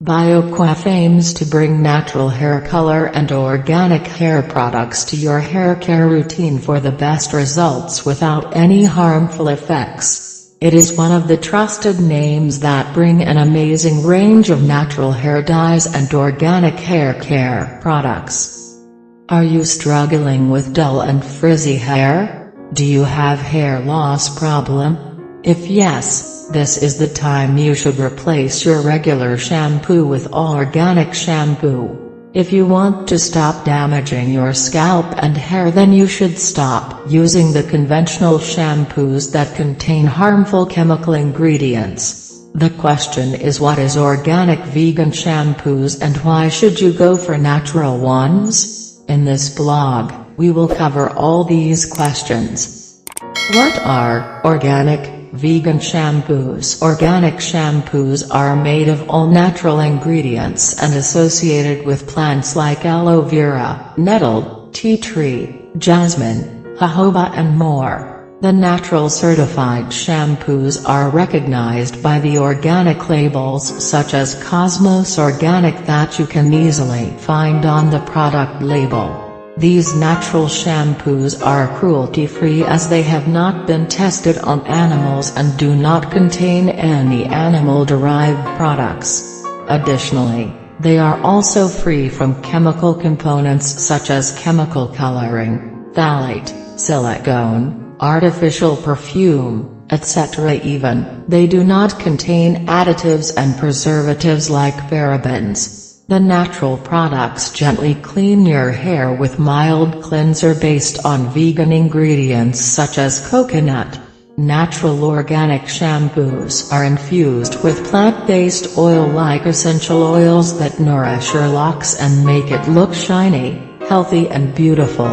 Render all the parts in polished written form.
Biocoiff aims to bring natural hair color and organic hair products to your hair care routine for the best results without any harmful effects. It is one of the trusted names that bring an amazing range of natural hair dyes and organic hair care products. Are you struggling with dull and frizzy hair? Do you have hair loss problem? If yes, this is the time you should replace your regular shampoo with all-organic shampoo. If you want to stop damaging your scalp and hair, then you should stop using the conventional shampoos that contain harmful chemical ingredients. The question is, what is organic vegan shampoos and why should you go for natural ones? In this blog, we will cover all these questions. What are organic vegan shampoos? Organic shampoos are made of all natural ingredients and associated with plants like aloe vera, nettle, tea tree, jasmine, jojoba and more. The natural certified shampoos are recognized by the organic labels such as Cosmos Organic that you can easily find on the product label. These natural shampoos are cruelty-free as they have not been tested on animals and do not contain any animal-derived products. Additionally, they are also free from chemical components such as chemical coloring, phthalate, silicone, artificial perfume, etc. Even, they do not contain additives and preservatives like parabens. The natural products gently clean your hair with mild cleanser based on vegan ingredients such as coconut. Natural organic shampoos are infused with plant-based oil like essential oils that nourish your locks and make it look shiny, healthy and beautiful.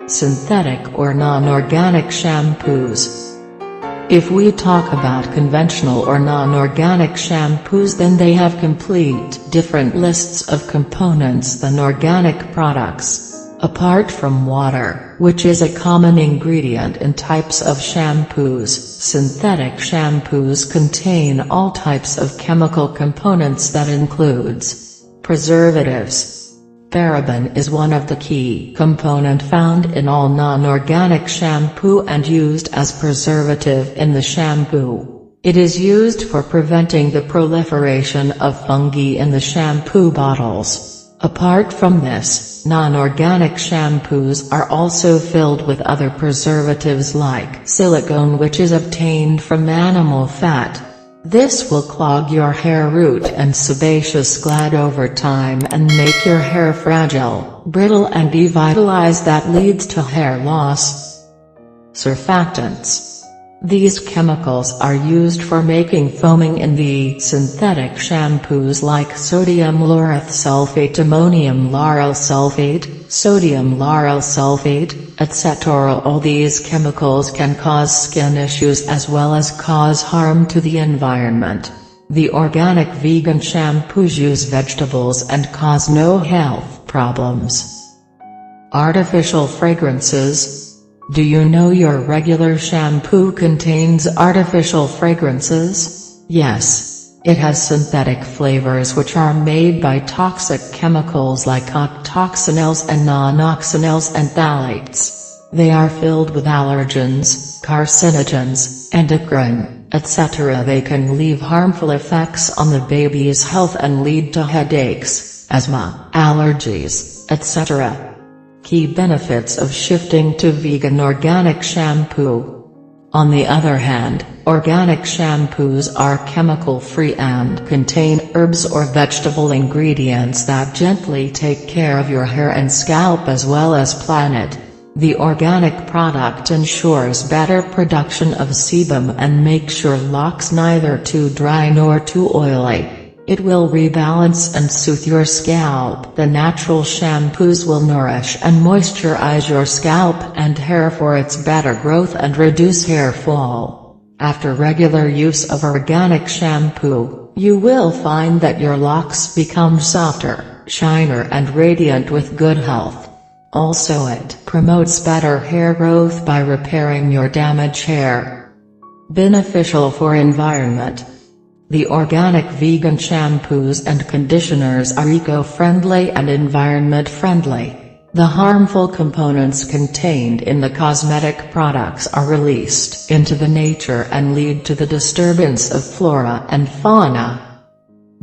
Synthetic or non-organic shampoos. If we talk about conventional or non-organic shampoos, then they have complete different lists of components than organic products. Apart from water, which is a common ingredient in types of shampoos, synthetic shampoos contain all types of chemical components that includes preservatives. Paraben is one of the key component found in all non-organic shampoo and used as preservative in the shampoo. It is used for preventing the proliferation of fungi in the shampoo bottles. Apart from this, non-organic shampoos are also filled with other preservatives like silicone, which is obtained from animal fat. This will clog your hair root and sebaceous gland over time and make your hair fragile, brittle and devitalized that leads to hair loss. Surfactants. These chemicals are used for making foaming in the synthetic shampoos like sodium lauryl sulfate, ammonium lauryl sulfate, sodium lauryl sulfate, etc. All these chemicals can cause skin issues as well as cause harm to the environment. The organic vegan shampoos use vegetables and cause no health problems. Artificial fragrances. Do you know your regular shampoo contains artificial fragrances? Yes, it has synthetic flavors which are made by toxic chemicals like octoxanils and non-oxanils and phthalates. They are filled with allergens, carcinogens, endocrine, etc. They can leave harmful effects on the baby's health and lead to headaches, asthma, allergies, etc. Key benefits of shifting to vegan organic shampoo. On the other hand, organic shampoos are chemical-free and contain herbs or vegetable ingredients that gently take care of your hair and scalp as well as planet. The organic product ensures better production of sebum and makes your locks neither too dry nor too oily. It will rebalance and soothe your scalp. The natural shampoos will nourish and moisturize your scalp and hair for its better growth and reduce hair fall. After regular use of organic shampoo, you will find that your locks become softer, shinier and radiant with good health. Also, it promotes better hair growth by repairing your damaged hair. Beneficial for environment. The organic vegan shampoos and conditioners are eco-friendly and environment-friendly. The harmful components contained in the cosmetic products are released into the nature and lead to the disturbance of flora and fauna.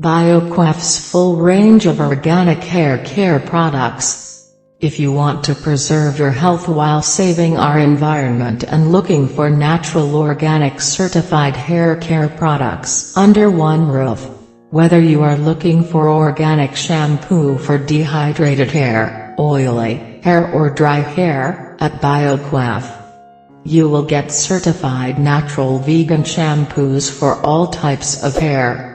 Biocoiff's full range of organic hair care products. If you want to preserve your health while saving our environment and looking for natural organic certified hair care products under one roof, whether you are looking for organic shampoo for dehydrated hair, oily hair or dry hair, at Biocoiff, you will get certified natural vegan shampoos for all types of hair.